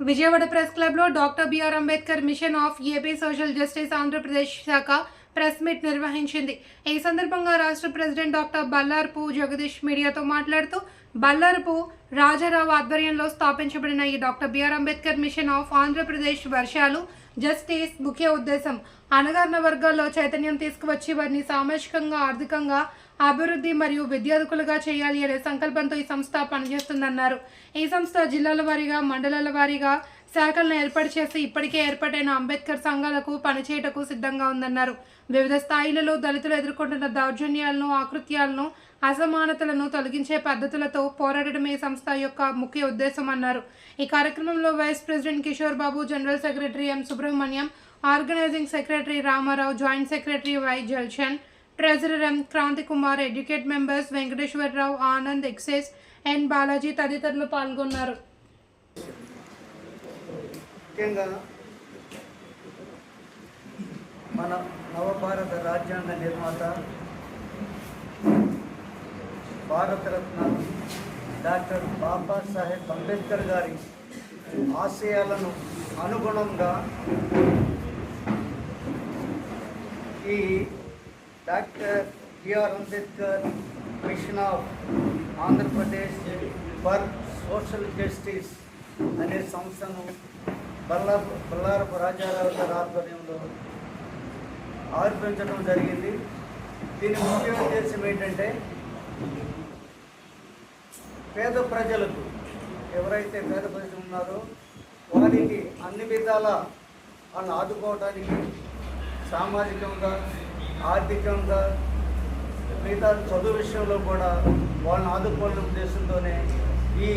Vijayawada press క్లబ్లో doctor B R Ambedkar mission of AP social justice Andhra Pradesh శాఖ press meet నిర్వహించింది. ఈ సందర్భంగా రాష్ట్ర ప్రెసిడెంట్ డాక్టర్ బల్లారపు జగదీష్ మీడియాతో మాట్లాడుతూ, బల్లారపు రాజారావు ఆధ్వర్యంలో స్థాపించబడిన ఈ doctor B R Ambedkar mission of Andhra Pradesh వర్షాలు జస్టిస్ ముఖ్య ఉద్దేశం అణగారిన వర్గాల్లో చైతన్యం తీసుకువచ్చి వారిని సామాజికంగా, ఆర్థికంగా అభివృద్ధి మరియు విద్యార్థులుగా చేయాలి అనే సంకల్పంతో ఈ సంస్థ పనిచేస్తుందన్నారు. ఈ సంస్థ జిల్లాల వారీగా, మండలాల వారీగా శాఖలను ఏర్పాటు చేసి ఇప్పటికే ఏర్పాటైన అంబేద్కర్ సంఘాలకు పనిచేయటకు సిద్ధంగా ఉందన్నారు. వివిధ స్థాయిలలో దళితులు ఎదుర్కొంటున్న దౌర్జన్యాలను, ఆకృత్యాలను, అసమానతలను తొలగించే పద్ధతులతో పోరాడడమే సంస్థ యొక్క ముఖ్య ఉద్దేశం అన్నారు. ఈ కార్యక్రమంలో vice president Kishore Babu, general secretary M Subrahmanyam, organising secretary Rama Rao, joint secretary Y Jalshan, treasurer M Kranthi Kumar, educate members Venkateswara Rao, Anand, excise N Balaji తదితరులు పాల్గొన్నారు. ముఖ్యంగా మన నవభారత రాజ్యాంగ నిర్మాత భారతరత్న డాక్టర్ బాబాసాహెబ్ అంబేద్కర్ గారి ఆశయాలను అనుగుణంగా ఈ doctor B R Ambedkar mission of Andhra Pradesh for social justice అనే సంస్థను బల్లారపు రాజారావు గారి ఆధ్వర్యంలో ఆవిర్భించడం జరిగింది. దీని ముఖ్య ఉద్దేశం ఏంటంటే, పేద ప్రజలకు, ఎవరైతే పేద ప్రజలు ఉన్నారో వారికి అన్ని విధాల వాళ్ళని ఆదుకోవడానికి, సామాజికంగా, ఆర్థికంగా, మిగతా చదువు విషయంలో కూడా వాళ్ళని ఆదుకోవాలనే ఉద్దేశంతోనే ఈ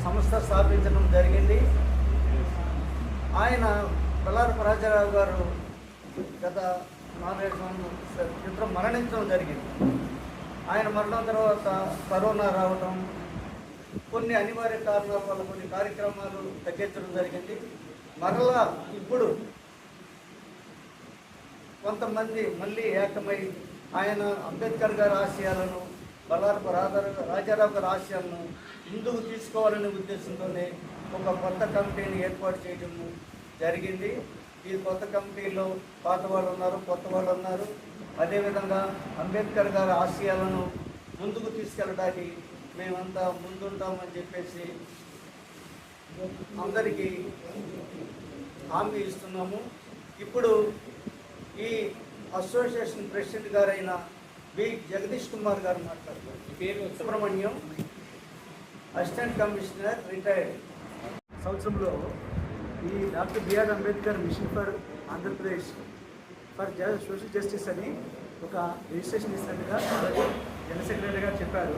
సంస్థ స్థాపించడం జరిగింది. ఆయన బల్లారపు రాజారావు గారు గత 4-5 సంవత్సరాల క్రితం మరణించడం జరిగింది. ఆయన మరణం తర్వాత కరోనా రావడం, కొన్ని అనివార్య కారణాల వల్ల కొన్ని కార్యక్రమాలు తగ్గించడం జరిగింది. మరలా ఇప్పుడు కొంతమంది మళ్ళీ ఏకమై ఆయన అంబేద్కర్ గారి ఆశయాలను, బల్లారపు రాజారావు గారి ఆశయాలను ముందుకు తీసుకోవాలనే ఉద్దేశంతోనే ఒక కొత్త కమిటీని ఏర్పాటు చేయడం జరిగింది. ఈ కొత్త కమిటీలో పాత వాళ్ళు ఉన్నారు, కొత్త వాళ్ళు ఉన్నారు. అదేవిధంగా అంబేద్కర్ గారి ఆశయాలను ముందుకు తీసుకెళ్ళడానికి మేమంతా ముందుంటామని చెప్పేసి అందరికీ హామీ ఇస్తున్నాము. ఇప్పుడు ఈ అసోసియేషన్ ప్రెసిడెంట్ గారైన వి జగదీష్ కుమార్ గారు మాట్లాడుతున్నారు. Subrahmanyam, assistant commissioner, retired. సంవత్సరంలో ఈ doctor B R Ambedkar mission for Andhra Pradesh for social justice అని ఒక రిజిస్ట్రేషన్ ఇస్తున్నట్టుగా జనరల్ సెక్రటరీ గారు చెప్పారు.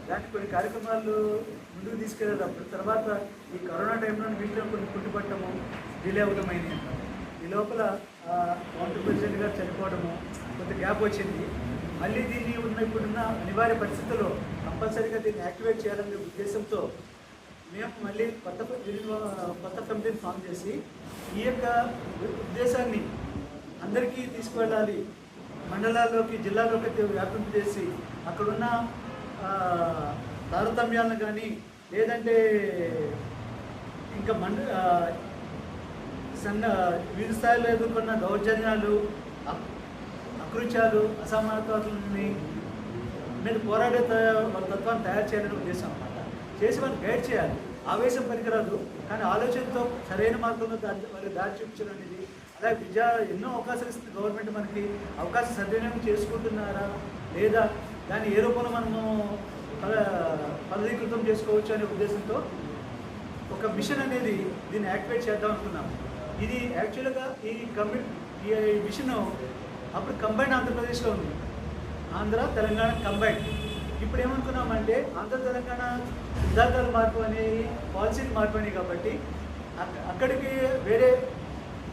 దానికి కొన్ని కార్యక్రమాలు ముందుకు తీసుకెళ్ళేటప్పుడు తర్వాత ఈ కరోనా టైంలో వీటిలో కొన్ని కుంటుపట్టము, డిలే అవ్వడమైంది అంటారు. ఈ లోపల కౌంటర్ ప్రెసిడెంట్ గారు చనిపోవడము, కొంత గ్యాప్ వచ్చింది. మళ్ళీ దీన్ని ఇప్పుడున్న అనివార్య పరిస్థితుల్లో కంపల్సరీగా దీన్ని యాక్టివేట్ చేయాలనే ఉద్దేశంతో మేము మళ్ళీ కొత్త కమిటీని ఫామ్ చేసి ఈ యొక్క ఉద్దేశాన్ని అందరికీ తీసుకువెళ్ళాలి, మండలాల్లోకి, జిల్లాల్లోకి వ్యాపింపజేసి అక్కడున్న తారతమ్యాలను కానీ, లేదంటే ఇంకా వివిధ స్థాయిలో ఎదుర్కొన్న దౌర్జన్యాలు, అకృత్యాలు, అసమానతలని మీద పోరాడే వాళ్ళ తత్వాన్ని తయారు చేయాలనే ఉద్దేశం అన్నమాట. చేసి వాళ్ళని గైడ్ చేయాలి. ఆవేశం పనికిరాదు, కానీ ఆలోచనతో సరైన మార్గంలో వాళ్ళకి దారి చూపించడం అనేది. అలాగే ఎన్నో అవకాశాలు ఇస్తుంది గవర్నమెంట్. మనకి అవకాశం సద్వినియోగం చేసుకుంటున్నారా లేదా, దాన్ని ఏ రూపంలో మనము ఫలదీకృతం చేసుకోవచ్చు అనే ఉద్దేశంతో ఒక మిషన్ అనేది దీన్ని యాక్టివేట్ చేద్దాం అనుకున్నాము. ఇది యాక్చువల్గా ఈ మిషన్ అప్పుడు కంబైన్ ఆంధ్రప్రదేశ్లో ఉంది. ఆంధ్ర తెలంగాణ కంబైన్. ఇప్పుడు ఏమనుకున్నామంటే ఆంధ్ర తెలంగాణ సిద్ధాంతాలు మార్పు అనేవి, పాలసీలు మార్పు అనేవి కాబట్టి అక్కడికి వేరే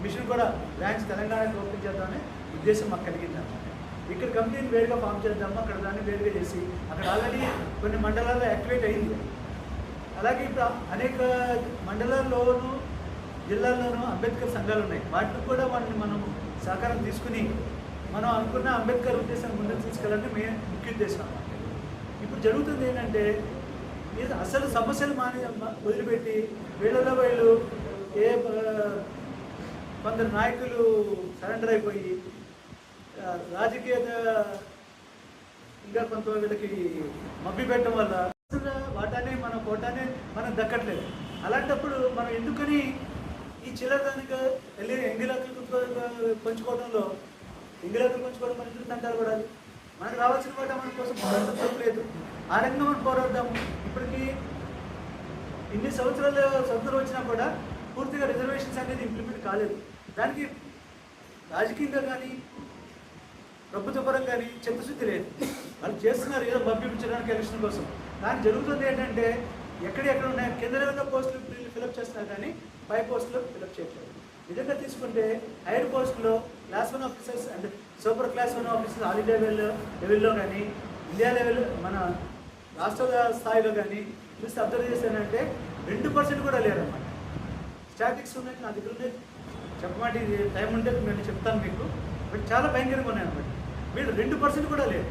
మిషన్ కూడా బ్రాంచ్ తెలంగాణకి ఓపెన్ చేద్దామనే ఉద్దేశం మాకు కలిగింది అన్నమాట. ఇక్కడ కంపెనీని వేరుగా ఫామ్ చేద్దాము, అక్కడ దాన్ని వేరుగా చేసి అక్కడ ఆల్రెడీ కొన్ని మండలాల్లో యాక్టివేట్ అయింది. అలాగే ఇప్పుడు అనేక మండలాల్లోనూ, జిల్లాల్లోనూ అంబేద్కర్ సంఘాలు ఉన్నాయి. వాటిని కూడా మనం సహకారం తీసుకుని మనం అనుకున్న అంబేద్కర్ ఉద్దేశాన్ని ముందుకు తీసుకెళ్ళాలని ముఖ్య ఉద్దేశం అన్నమాట. ఇప్పుడు జరుగుతుంది ఏంటంటే, అసలు సమస్యలు వదిలిపెట్టి వీళ్ళలో వీళ్ళు కొందరు నాయకులు సరెండర్ అయిపోయి రాజకీయ ఇంకా కొంత వీళ్ళకి మబ్బి పెట్టడం వల్ల వాటానే మన కోటానే మనకు దక్కట్లేదు. అలాంటప్పుడు మనం ఎందుకని ఈ చిల్లరదానిగా వెళ్ళి ఎంగిలాకులు పంచుకోవడంలో మన ఎందుకు తంటాలు పడాలి? మనకు రావాల్సిన వాటా మన కోసం పోరాటం లేదు. ఆ రకంగా మనం పోరాడదాము. ఇప్పటికీ ఇన్ని సంవత్సరాలు స్వతంత్రం వచ్చినా కూడా పూర్తిగా రిజర్వేషన్స్ అనేది ఇంప్లిమెంట్ కాలేదు. దానికి రాజకీయంగా కానీ ప్రభుత్వ పరంగా కానీ చిత్తశుద్ధి లేదు. వాళ్ళు చేస్తున్నారు ఏదో పంపించడానికి ఎలక్షన్ కోసం. కానీ జరుగుతుంది ఏంటంటే ఎక్కడెక్కడ ఉన్నాయి కింద లెవెల్లో పోస్టులు ఫిలప్ చేస్తున్నారు కానీ పై పోస్టులో ఫిలప్ చేయట్లేదు. నిజంగా తీసుకుంటే హైయర్ పోస్టులో class 1 officers and super class 1 officers all India లెవెల్లో కానీ ఇండియా లెవెల్ మన రాష్ట్ర స్థాయిలో కానీ చూస్తే అబ్జర్వ్ చేశానంటే 2% కూడా లేరన్నమాట. స్టాటిక్స్ ఉన్నాయి నా దగ్గర ఉన్నాయి, చెప్పమంటే ఇది టైం ఉంటే నేను చెప్తాను మీకు. బట్ చాలా భయంకరంగా ఉన్నాయి అన్నమాట. వీళ్ళు 2% కూడా లేదు.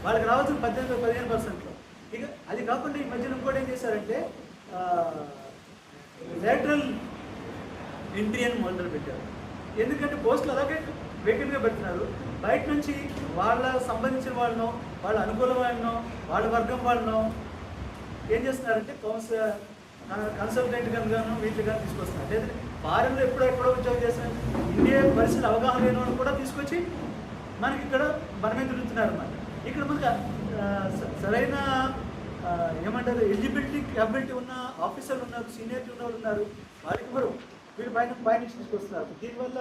వాళ్ళకి రావాల్సిన 15%లో. ఇక అది కాకుండా ఈ మధ్యన ఇంకోటి ఏం చేశారంటే లేటరల్ ఎంట్రీ అని మొదలు పెట్టారు. ఎందుకంటే పోస్టులు అలాగే వేకెంట్గా పెడుతున్నారు. బయట నుంచి వాళ్ళ సంబంధించిన వాళ్ళనో వాళ్ళ అనుకూల వాళ్ళనో వాళ్ళ వర్గం వాళ్ళనో ఏం చేస్తున్నారంటే కన్సల్టెంట్ కనుగాను వీటిగా తీసుకొస్తున్నారు. లేదంటే ఫారెన్లో ఎప్పుడో ఉద్యోగం చేసిన ఇండియా పరిస్థితులు అవగాహన లేని వాళ్ళు కూడా తీసుకొచ్చి మనకి ఇక్కడ మనమే తిరుగుతున్నారు అన్నమాట. ఇక్కడ మనకు సరైన ఏమంటారు ఎలిజిబిలిటీ క్యాపబిలిటీ ఉన్న ఆఫీసర్లు ఉన్నారు, సీనియారిటీ ఉన్న వాళ్ళు ఉన్నారు. వాళ్ళకి వీళ్ళు పైన తీసుకొస్తున్నారు. దీనివల్ల